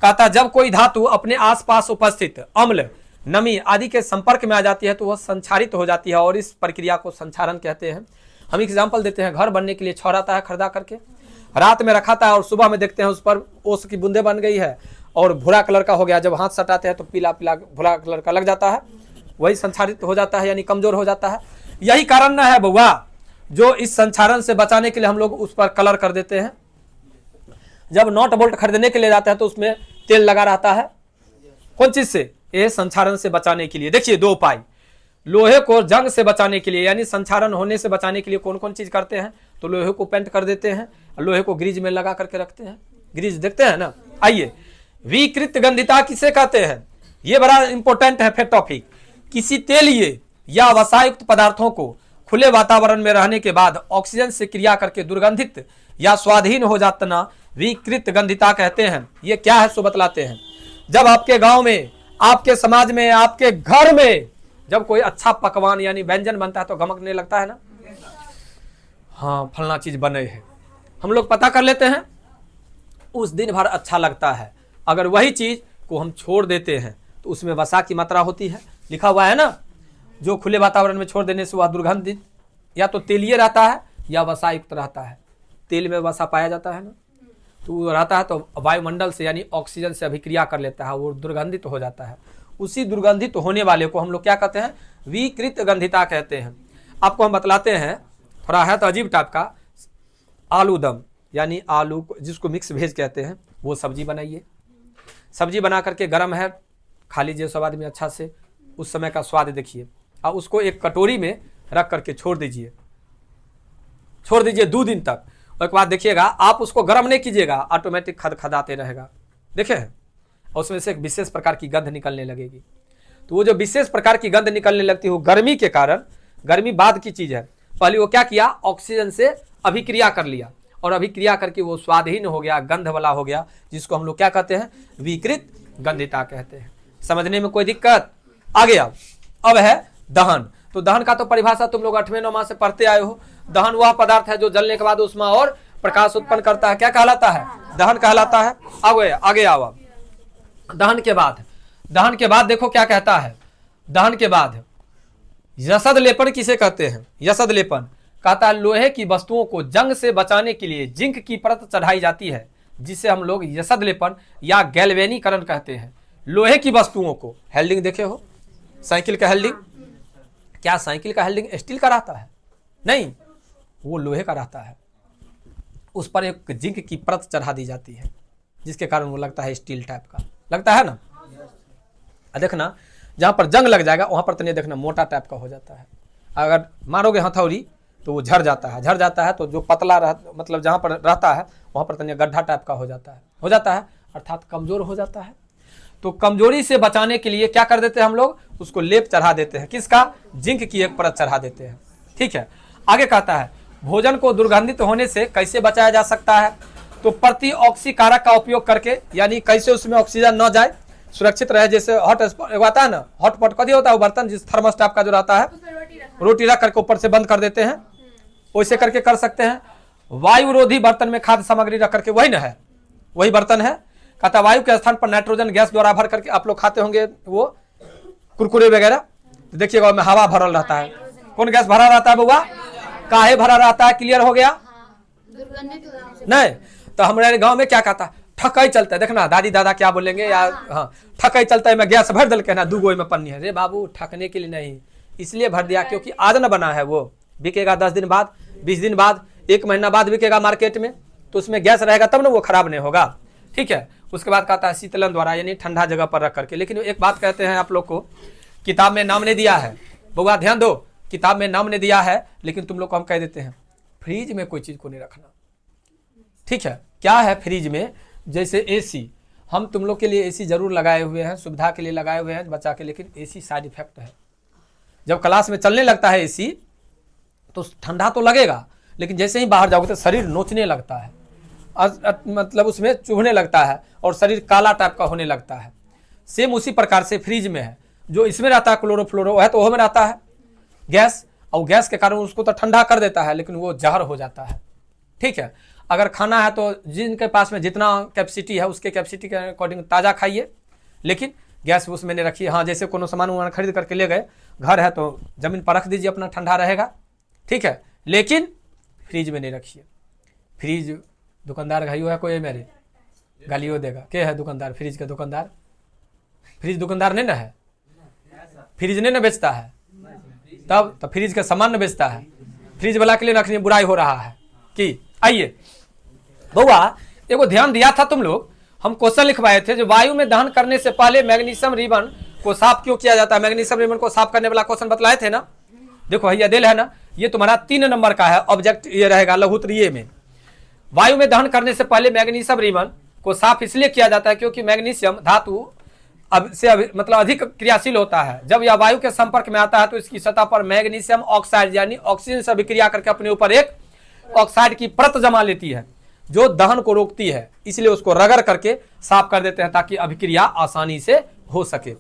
कहता जब कोई धातु अपने आसपास उपस्थित अम्ल, नमी आदि के संपर्क में आ जाती है तो वह संक्षारित हो जाती है और इस प्रक्रिया को संक्षारण कहते हैं। हम एग्जाम्पल देते हैं, घर बनने के लिए छौराता है खरीदा करके, रात में रखा था और सुबह में देखते हैं उस पर ओस की बूंदे बन गई है और भूरा कलर का हो गया। जब हाथ सटाते हैं तो पीला पीला भूरा कलर का लग जाता है, वही संक्षारित हो जाता है यानी कमजोर हो जाता है। यही कारण न है बउआ जो इस संक्षारण से बचाने के लिए हम लोग उस पर कलर कर देते हैं। जब नॉट बोल्ट खरीदने के लिए जाते हैं तो उसमें तेल लगा रहता है, कौन चीज से? ये संक्षारण से बचाने के लिए। देखिए 2 उपाय, लोहे को जंग से बचाने के लिए यानी संक्षारण होने से बचाने के लिए कौन कौन चीज करते हैं? तो लोहे को पेंट कर देते हैं, लोहे को ग्रीज में लगा करके रखते हैं। ग्रीज देखते हैं ना। आइए, विकृत गंधिता किसे कहते हैं? ये बड़ा इंपॉर्टेंट है फिर टॉपिक। किसी तेलीय या वसायुक्त पदार्थों को खुले वातावरण में रहने के बाद ऑक्सीजन से क्रिया करके दुर्गंधित या स्वाधीन हो जाना विकृत गंधिता कहते हैं। ये क्या है सो बतलाते हैं। जब आपके गांव में आपके समाज में, आपके घर में जब कोई अच्छा पकवान यानी व्यंजन बनता है तो गमकने लगता है ना, हाँ फलना चीज बने है, हम लोग पता कर लेते हैं, उस दिन भर अच्छा लगता है। अगर वही चीज को हम छोड़ देते हैं तो उसमें वसा की मात्रा होती है, लिखा हुआ है ना, जो खुले वातावरण में छोड़ देने से वह दुर्गंधित या तो तेलीय रहता है या वसा युक्त रहता है। तेल में वसा पाया जाता है ना, तो वो रहता है तो वायुमंडल से यानी ऑक्सीजन से अभिक्रिया कर लेता है, वो दुर्गंधित हो जाता है। उसी दुर्गंधित होने वाले को हम लोग क्या कहते हैं, विकृत गंधिता कहते हैं। आपको हम बतलाते हैं, थोड़ा है तो अजीब टाइप का, आलू दम यानी आलू जिसको मिक्स वेज कहते हैं, वो सब्जी बनाइए, सब्जी बना करके गर्म है खा लीजिए सब आदमी अच्छा से, उस समय का स्वाद देखिए, और उसको एक कटोरी में रख करके छोड़ दीजिए 2 दिन तक। और एक बात देखिएगा, आप उसको गर्म नहीं कीजिएगा, ऑटोमेटिक खदखदाते रहेगा, देखे हैं, और उसमें से एक विशेष प्रकार की गंध निकलने लगेगी। तो वो जो विशेष प्रकार की गंध निकलने लगती है वो गर्मी के कारण, गर्मी बाद की चीज है, पहले वो क्या किया, ऑक्सीजन से अभिक्रिया कर लिया, और अभिक्रिया करके वो स्वादहीन हो गया, गंध वाला हो गया, जिसको हम लोग क्या कहते हैं, विकृत गंधिता कहते हैं। समझने में कोई दिक्कत? आगे अब है दहन। तो दहन का तो परिभाषा तुम लोग 8वें 9वां से पढ़ते आए हो। दहन वह पदार्थ है जो जलने के बाद उष्मा और प्रकाश उत्पन्न करता है, क्या कहलाता है, दहन कहलाता है। आगे आओ। दहन के बाद देखो क्या कहता है, दहन के बाद यसद लेपन किसे कहते हैं, यसद लेपन कहता है लोहे की वस्तुओं को जंग से बचाने के लिए जिंक की परत चढ़ाई जाती है, जिसे हम लोग यसद लेपन या गैल्वेनीकरण कहते हैं। लोहे की वस्तुओं को, हेल्डिंग देखे हो, साइकिल का हेल्डिंग, क्या साइकिल का हेल्डिंग स्टील का रहता है? नहीं, वो लोहे का रहता है, उस पर एक जिंक की परत चढ़ा दी जाती है, जिसके कारण वो लगता है स्टील टाइप का, लगता है ना। देखना जहां पर जंग लग जाएगा वहां पर तनिए देखना मोटा टाइप का हो जाता है, अगर मारोगे हथौड़ी तो वो झड़ जाता है, तो जो पतला मतलब जहां पर रहता है वहां पर तनिए गड्ढा टाइप का हो जाता है, अर्थात कमजोर हो जाता है। तो कमजोरी से बचाने के लिए क्या कर देते हैं हम लोग, उसको लेप चढ़ा देते हैं, किसका, जिंक की एक परत चढ़ा देते हैं। ठीक है, आगे कहता है भोजन को दुर्गंधित होने से कैसे बचाया जा सकता है, तो प्रति ऑक्सीकारक का उपयोग करके, यानी कैसे उसमें ऑक्सीजन न जाए, सुरक्षित रहे। जैसे हॉट आता है ना, हॉट पॉट कभी होता है वो बर्तन जिस थर्मस टाइप का जो रहता है, रोटी रख करके ऊपर से बंद कर देते हैं, वैसे करके कर सकते हैं। वायुरोधी बर्तन में खाद्य सामग्री रख करके, वही ना है, वही बर्तन है। कहता वायु के स्थान पर नाइट्रोजन गैस द्वारा भर करके, आप लोग खाते होंगे वो कुरकुरे वगैरह, तो देखिएगा में हवा भरल रहता है, कौन गैस भरा रहता है बउआ, काहे भरा रहता है, क्लियर हो गया नहीं। तो हमारे गांव में क्या कहता, ठकई चलता है, देखना दादी दादा क्या बोलेंगे, या हाँ ठकई चलता है, मैं गैस भर दल के ना 2 गोई में पन्नी है, रे बाबू ठकने के लिए नहीं, इसलिए भर दिया क्योंकि आज न बना है, वो बिकेगा 10 दिन बाद, 20 दिन बाद, 1 महीना बाद बिकेगा मार्केट में, तो उसमें गैस रहेगा तब ना वो खराब नहीं होगा। ठीक है, उसके बाद कहता है शीतलन द्वारा, यानी ठंडा जगह पर रख करके। लेकिन एक बात कहते हैं आप लोग को, किताब में नाम नहीं दिया है, बउआ ध्यान दो, किताब में नाम नहीं दिया है, लेकिन तुम लोग को हम कह देते हैं फ्रिज में कोई चीज को नहीं रखना। ठीक है, क्या है फ्रिज में, जैसे एसी, हम तुम लोग के लिए एसी जरूर लगाए हुए हैं, सुविधा के लिए लगाए हुए हैं बच्चा के, लेकिन एसी साइड इफेक्ट है। जब क्लास में चलने लगता है एसी तो ठंडा तो लगेगा, लेकिन जैसे ही बाहर जाओगे तो शरीर नोचने लगता है, मतलब उसमें चुभने लगता है और शरीर काला टाइप का होने लगता है। सेम उसी प्रकार से फ्रिज में है, जो इसमें रहता है क्लोरोफ्लोरो है, तो वो में रहता है गैस, और गैस के कारण उसको तो ठंडा कर देता है, लेकिन वो जहर हो जाता है। ठीक है, अगर खाना है तो जिनके पास में जितना कैपेसिटी है उसके कैपेसिटी के अकॉर्डिंग ताज़ा खाइए, लेकिन गैस उसमें नहीं रखिए। हाँ, जैसे कोनो सामान वामान खरीद करके ले गए, घर है तो जमीन पर रख दीजिए, अपना ठंडा रहेगा। ठीक है, लेकिन फ्रिज में नहीं रखिए। फ्रिज दुकानदार घाइयो है कोई, मेरे गालियो देगा, के है दुकानदार, फ्रिज के दुकानदार, फ्रिज दुकानदार नहीं ना है, फ्रिज नहीं ना बेचता है, तब तो फ्रिज का सामान न बेचता है, फ्रिज वाला के लिए रखने बुराई हो रहा है कि। आइए बउआ, एगो ध्यान दिया था तुम लोग, हम क्वेश्चन लिखवाए थे, जो वायु में दहन करने से पहले मैग्नीशियम रिबन को साफ क्यों किया जाता है, मैग्नीशियम रिबन को साफ करने वाला क्वेश्चन बतलाए थे ना। देखो भैया दिल है ना, ये तुम्हारा 3 नंबर का है ऑब्जेक्ट, ये रहेगा लघुत्तरीय में। वायु में दहन करने से पहले मैग्नीशियम रिबन को साफ इसलिए किया जाता है क्योंकि मैग्नीशियम धातु मतलब अधिक क्रियाशील होता है। जब यह वायु के संपर्क में आता है तो इसकी सतह पर मैग्नीशियम ऑक्साइड यानी ऑक्सीजन से अभिक्रिया करके अपने ऊपर एक ऑक्साइड की परत जमा लेती है, जो दहन को रोकती है, इसलिए उसको रगड़ करके साफ कर देते हैं ताकि अभिक्रिया आसानी से हो सके।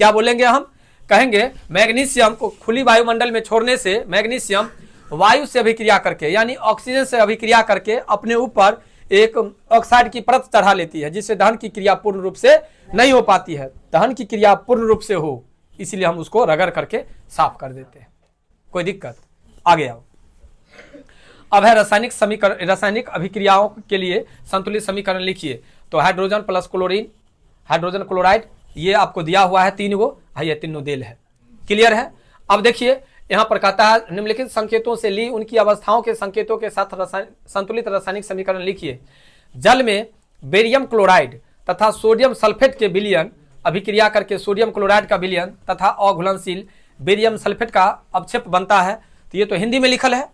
क्या बोलेंगे हम? कहेंगे मैग्नीशियम को खुली वायुमंडल में छोड़ने से मैग्नीशियम वायु से अभिक्रिया करके यानी ऑक्सीजन से अभिक्रिया करके अपने ऊपर एक ऑक्साइड की परत चढ़ा लेती है, जिससे दहन की क्रिया पूर्ण रूप से नहीं हो पाती है। दहन की क्रिया पूर्ण रूप से हो, इसलिए हम उसको रगड़ करके साफ कर देते हैं। कोई दिक्कत? आगे आओ। अब है रासायनिक समीकरण, रासायनिक अभिक्रियाओं के लिए संतुलित समीकरण लिखिए। तो hydrogen plus chlorine, hydrogen chloride, ये आपको दिया हुआ है 3 गो, ये तीनों देल है। क्लियर है? अब देखिए यहां पर कहता है निम्नलिखित संकेतों से ली उनकी अवस्थाओं के संकेतों के साथ संतुलित रासायनिक समीकरण लिखिए। जल में बेरियम क्लोराइड तथा सोडियम सल्फेट के विलयन अभिक्रिया करके सोडियम क्लोराइड का विलयन तथा अघुलनशील बेरियम सल्फेट का अवक्षेप बनता है। तो ये तो हिंदी में लिखल है,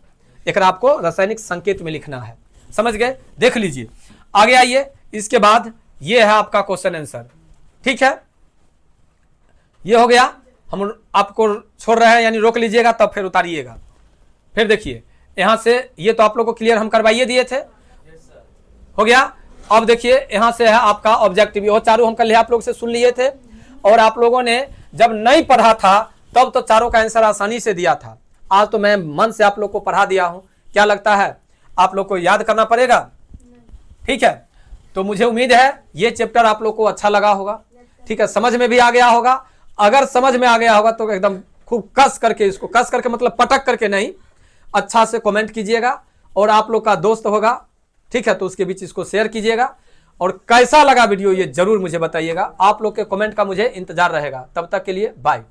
एक आपको रासायनिक संकेत में लिखना है। समझ गए? देख लीजिए। आगे आइए, इसके बाद ये है आपका क्वेश्चन आंसर। ठीक है, ये हो गया। हम आपको छोड़ रहे हैं, यानी रोक लीजिएगा तब फिर उतारिएगा। फिर देखिए यहां से, ये तो आप लोगों को क्लियर हम करवाइए दिए थे, हो गया। अब देखिए यहां से है आपका ऑब्जेक्टिव, वो चारों हम कल आप लोग से सुन लिए थे, और आप लोगों ने जब नहीं पढ़ा था तब तो चारों का आंसर आसानी से दिया था। आज तो मैं मन से आप लोग को पढ़ा दिया हूं। क्या लगता है आप लोग को याद करना पड़ेगा? ठीक है, तो मुझे उम्मीद है ये चैप्टर आप लोग को अच्छा लगा होगा। ठीक है, समझ में भी आ गया होगा। अगर समझ में आ गया होगा तो एकदम खूब कस करके, इसको कस करके मतलब पटक करके नहीं, अच्छा से कमेंट कीजिएगा, और आप लोग का दोस्त होगा, ठीक है, तो उसके बीच इसको शेयर कीजिएगा। और कैसा लगा वीडियो ये जरूर मुझे बताइएगा। आप लोग के कमेंट का मुझे इंतजार रहेगा। तब तक के लिए बाय।